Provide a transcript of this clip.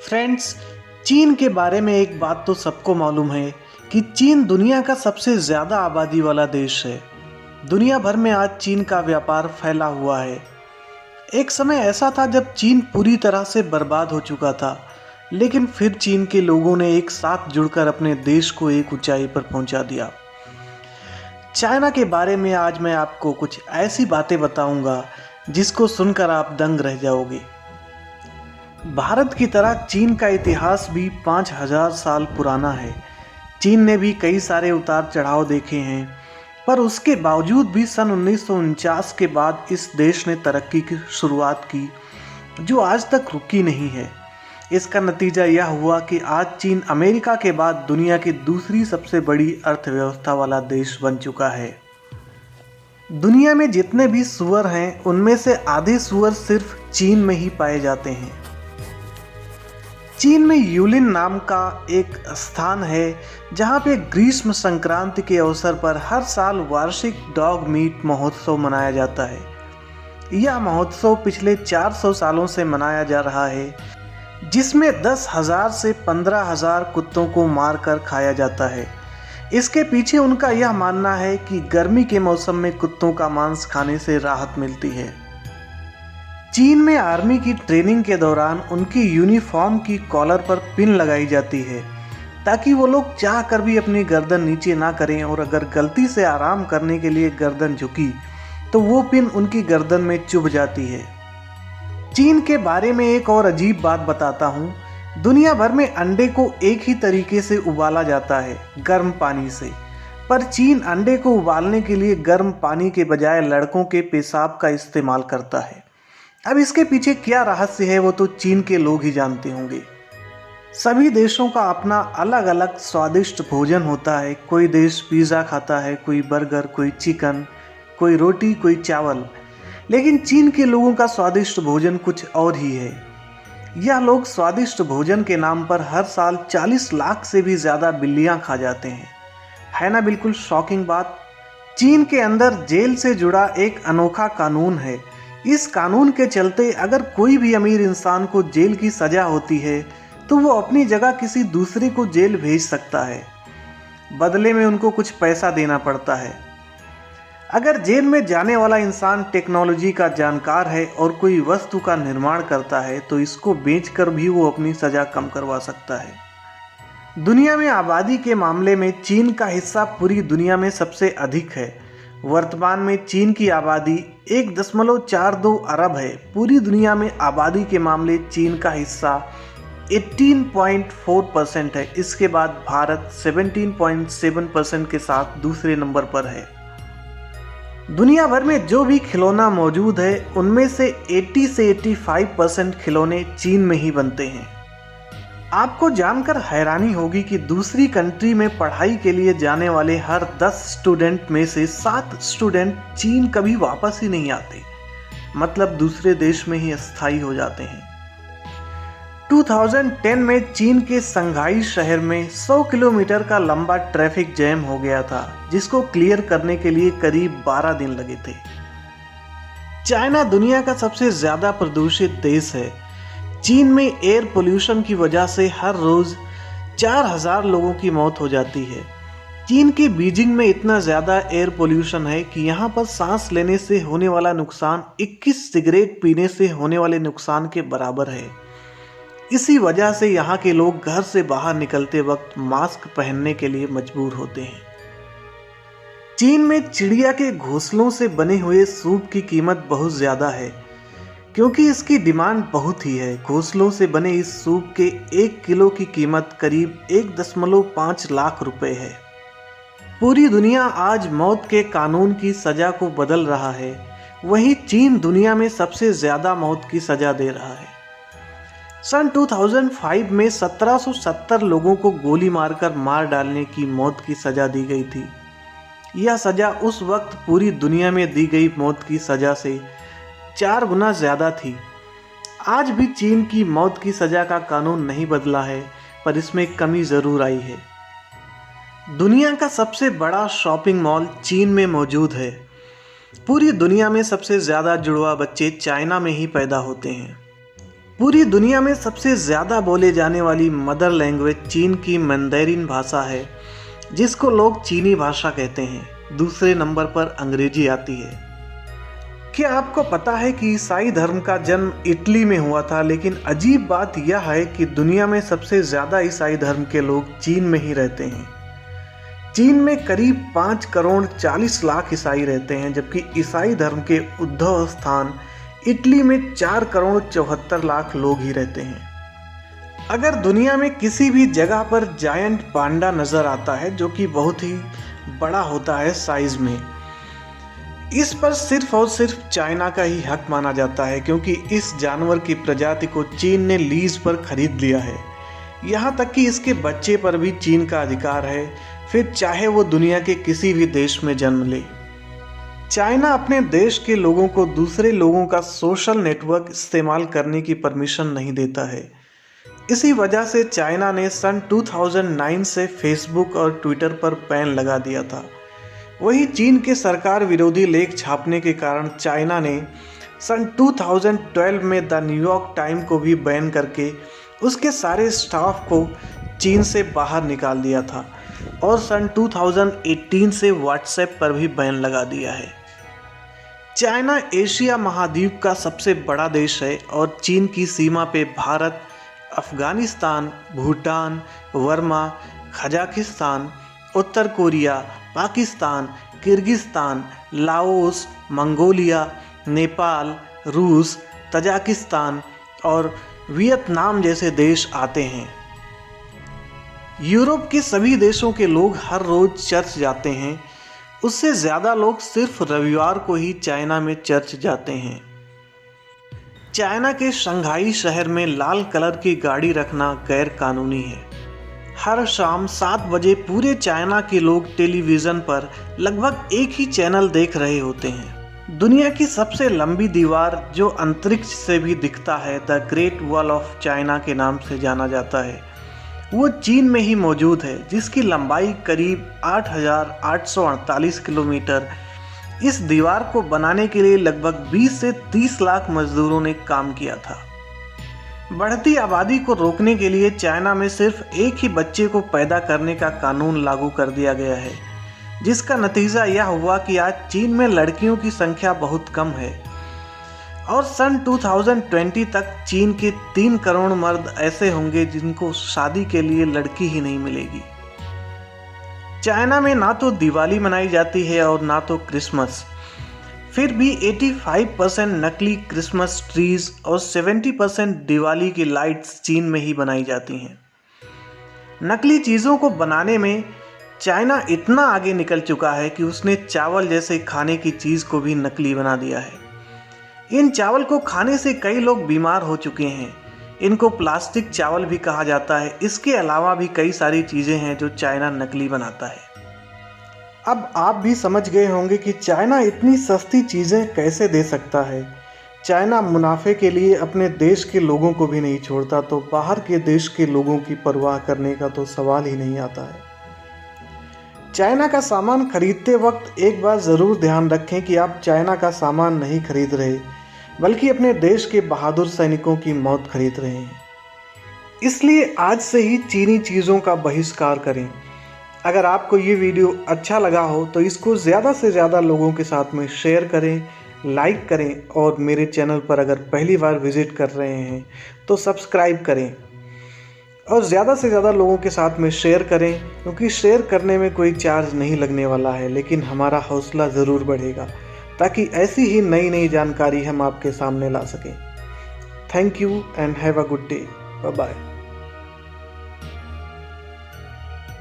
Friends, चीन के बारे में एक बात तो सबको मालूम है कि चीन दुनिया का सबसे ज़्यादा आबादी वाला देश है। दुनिया भर में आज चीन का व्यापार फैला हुआ है। एक समय ऐसा था जब चीन पूरी तरह से बर्बाद हो चुका था, लेकिन फिर चीन के लोगों ने एक साथ जुड़कर अपने देश को एक ऊंचाई पर पहुंचा दिया। चाइना के बारे में आज मैं आपको कुछ ऐसी बातें बताऊंगा जिसको सुनकर आप दंग रह जाओगे। भारत की तरह चीन का इतिहास भी 5000 साल पुराना है। चीन ने भी कई सारे उतार चढ़ाव देखे हैं, पर उसके बावजूद भी सन 1949 के बाद इस देश ने तरक्की की शुरुआत की जो आज तक रुकी नहीं है। इसका नतीजा यह हुआ कि आज चीन अमेरिका के बाद दुनिया की दूसरी सबसे बड़ी अर्थव्यवस्था वाला देश बन चुका है। दुनिया में जितने भी सूअर हैं उनमें से आधे सूअर सिर्फ चीन में ही पाए जाते हैं। चीन में यूलिन नाम का एक स्थान है जहां पे ग्रीष्म संक्रांति के अवसर पर हर साल वार्षिक डॉग मीट महोत्सव मनाया जाता है। यह महोत्सव पिछले 400 सालों से मनाया जा रहा है, जिसमें 10,000 से 15,000 कुत्तों को मारकर खाया जाता है। इसके पीछे उनका यह मानना है कि गर्मी के मौसम में कुत्तों का मांस खाने से राहत मिलती है। चीन में आर्मी की ट्रेनिंग के दौरान उनकी यूनिफॉर्म की कॉलर पर पिन लगाई जाती है ताकि वो लोग चाह कर भी अपनी गर्दन नीचे ना करें, और अगर गलती से आराम करने के लिए गर्दन झुकी तो वो पिन उनकी गर्दन में चुभ जाती है। चीन के बारे में एक और अजीब बात बताता हूँ। दुनिया भर में अंडे को एक ही तरीके से उबाला जाता है, गर्म पानी से, पर चीन अंडे को उबालने के लिए गर्म पानी के बजाय लड़कों के पेशाब का इस्तेमाल करता है। अब इसके पीछे क्या रहस्य है वो तो चीन के लोग ही जानते होंगे। सभी देशों का अपना अलग अलग स्वादिष्ट भोजन होता है। कोई देश पिज़्ज़ा खाता है, कोई बर्गर, कोई चिकन, कोई रोटी, कोई चावल, लेकिन चीन के लोगों का स्वादिष्ट भोजन कुछ और ही है। यह लोग स्वादिष्ट भोजन के नाम पर हर साल 40 लाख से भी ज़्यादा बिल्लियाँ खा जाते हैं। है ना बिल्कुल शॉकिंग बात। चीन के अंदर जेल से जुड़ा एक अनोखा कानून है। इस कानून के चलते अगर कोई भी अमीर इंसान को जेल की सज़ा होती है तो वो अपनी जगह किसी दूसरे को जेल भेज सकता है। बदले में उनको कुछ पैसा देना पड़ता है। अगर जेल में जाने वाला इंसान टेक्नोलॉजी का जानकार है और कोई वस्तु का निर्माण करता है तो इसको बेचकर भी वो अपनी सज़ा कम करवा सकता है। दुनिया में आबादी के मामले में चीन का हिस्सा पूरी दुनिया में सबसे अधिक है। वर्तमान में चीन की आबादी 1.42 अरब है। पूरी दुनिया में आबादी के मामले चीन का हिस्सा 18.4% है। इसके बाद भारत 17.7% के साथ दूसरे नंबर पर है। दुनिया भर में जो भी खिलौना मौजूद है उनमें से 80 से 85% खिलौने चीन में ही बनते हैं। आपको जानकर हैरानी होगी कि दूसरी कंट्री में पढ़ाई के लिए जाने वाले हर 10 स्टूडेंट में से 7 स्टूडेंट चीन कभी वापस ही नहीं आते, मतलब दूसरे देश में ही स्थायी हो जाते हैं। 2010 में चीन के संघाई शहर में 100 किलोमीटर का लंबा ट्रैफिक जैम हो गया था, जिसको क्लियर करने के लिए करीब 12 दिन लगे थे। चाइना दुनिया का सबसे ज़्यादा प्रदूषित देश है। चीन में एयर पोल्यूशन की वजह से हर रोज़ 4000 लोगों की मौत हो जाती है। चीन के बीजिंग में इतना ज़्यादा एयर पोल्यूशन है कि यहाँ पर सांस लेने से होने वाला नुकसान 21 सिगरेट पीने से होने वाले नुकसान के बराबर है। इसी वजह से यहाँ के लोग घर से बाहर निकलते वक्त मास्क पहनने के लिए मजबूर होते हैं। चीन में चिड़िया के घोंसलों से बने हुए सूप की कीमत बहुत ज़्यादा है, क्योंकि इसकी डिमांड बहुत ही है। घोंसलों से बने इस सूप के 1 किलो की कीमत करीब 1.5 लाख रुपए है। पूरी दुनिया आज मौत के कानून की सज़ा को बदल रहा है, वहीं चीन दुनिया में सबसे ज़्यादा मौत की सज़ा दे रहा है। सन 2005 में 1770 लोगों को गोली मारकर मार डालने की मौत की सज़ा दी गई थी। यह सज़ा उस वक्त पूरी दुनिया में दी गई मौत की सज़ा से 4 गुना ज़्यादा थी। आज भी चीन की मौत की सज़ा का कानून नहीं बदला है, पर इसमें कमी ज़रूर आई है। दुनिया का सबसे बड़ा शॉपिंग मॉल चीन में मौजूद है। पूरी दुनिया में सबसे ज़्यादा जुड़वा बच्चे चाइना में ही पैदा होते हैं। पूरी दुनिया में सबसे ज़्यादा बोले जाने वाली मदर लैंग्वेज चीन की मैंडेरिन भाषा है, जिसको लोग चीनी भाषा कहते हैं। दूसरे नंबर पर अंग्रेजी आती है। क्या आपको पता है कि ईसाई धर्म का जन्म इटली में हुआ था, लेकिन अजीब बात यह है कि दुनिया में सबसे ज़्यादा ईसाई धर्म के लोग चीन में ही रहते हैं। चीन में करीब 5 करोड़ 40 लाख ईसाई रहते हैं, जबकि ईसाई धर्म के उद्भव स्थान इटली में 4 करोड़ 74 लाख लोग ही रहते हैं। अगर दुनिया में किसी भी जगह पर जायंट पांडा नज़र आता है, जो कि बहुत ही बड़ा होता है साइज में, इस पर सिर्फ और सिर्फ चाइना का ही हक माना जाता है, क्योंकि इस जानवर की प्रजाति को चीन ने लीज पर खरीद लिया है। यहाँ तक कि इसके बच्चे पर भी चीन का अधिकार है, फिर चाहे वो दुनिया के किसी भी देश में जन्म ले। चाइना अपने देश के लोगों को दूसरे लोगों का सोशल नेटवर्क इस्तेमाल करने की परमिशन नहीं देता है। इसी वजह से चाइना ने सन 2009 से फेसबुक और ट्विटर पर बैन लगा दिया था। वही चीन के सरकार विरोधी लेख छापने के कारण चाइना ने सन 2012 में द न्यूयॉर्क टाइम को भी बैन करके उसके सारे स्टाफ को चीन से बाहर निकाल दिया था, और सन 2018 से व्हाट्सएप पर भी बैन लगा दिया है। चाइना एशिया महाद्वीप का सबसे बड़ा देश है और चीन की सीमा पे भारत, अफगानिस्तान, भूटान, वर्मा, कजाकिस्तान, उत्तर Korea, Pakistan, Kyrgyzstan, Laos, Mongolia, Nepal, रूस, तजाकिस्तान और वियतनाम जैसे देश आते हैं। यूरोप के सभी देशों के लोग हर रोज चर्च जाते हैं। उससे ज़्यादा लोग सिर्फ रविवार को ही चाइना में चर्च जाते हैं। चाइना के शंघाई शहर में लाल कलर की गाड़ी रखना गैर कानूनी है। हर शाम 7 बजे पूरे चाइना के लोग टेलीविज़न पर लगभग एक ही चैनल देख रहे होते हैं। दुनिया की सबसे लंबी दीवार, जो अंतरिक्ष से भी दिखता है, the great wall of China के नाम से जाना जाता है, वो चीन में ही मौजूद है, जिसकी लंबाई करीब 8,848 किलोमीटर। इस दीवार को बनाने के लिए लगभग 20 से 30 लाख मजदूरों ने काम किया था। बढ़ती आबादी को रोकने के लिए चाइना में सिर्फ एक ही बच्चे को पैदा करने का कानून लागू कर दिया गया है, जिसका नतीजा यह हुआ कि आज चीन में लड़कियों की संख्या बहुत कम है, और सन 2020 तक चीन के 3 करोड़ मर्द ऐसे होंगे जिनको शादी के लिए लड़की ही नहीं मिलेगी। चाइना में ना तो दिवाली मनाई जाती है और ना तो क्रिसमस, फिर भी 85% नकली क्रिसमस ट्रीज और 70% दिवाली की लाइट्स चीन में ही बनाई जाती हैं। नकली चीज़ों को बनाने में चाइना इतना आगे निकल चुका है कि उसने चावल जैसे खाने की चीज़ को भी नकली बना दिया है। इन चावल को खाने से कई लोग बीमार हो चुके हैं। इनको प्लास्टिक चावल भी कहा जाता है। इसके अलावा भी कई सारी चीज़ें हैं जो चाइना नकली बनाता है। अब आप भी समझ गए होंगे कि चाइना इतनी सस्ती चीज़ें कैसे दे सकता है। चाइना मुनाफे के लिए अपने देश के लोगों को भी नहीं छोड़ता, तो बाहर के देश के लोगों की परवाह करने का तो सवाल ही नहीं आता है। चाइना का सामान खरीदते वक्त एक बात ज़रूर ध्यान रखें कि आप चाइना का सामान नहीं खरीद रहे, बल्कि अपने देश के बहादुर सैनिकों की मौत खरीद रहे हैं। इसलिए आज से ही चीनी चीज़ों का बहिष्कार करें। अगर आपको ये वीडियो अच्छा लगा हो तो इसको ज़्यादा से ज़्यादा लोगों के साथ में शेयर करें, लाइक करें, और मेरे चैनल पर अगर पहली बार विज़िट कर रहे हैं तो सब्सक्राइब करें और ज़्यादा से ज़्यादा लोगों के साथ में शेयर करें, क्योंकि शेयर करने में कोई चार्ज नहीं लगने वाला है, लेकिन हमारा हौसला ज़रूर बढ़ेगा ताकि ऐसी ही नई नई जानकारी हम आपके सामने ला सकें। Thank you and have a good day. Bye bye.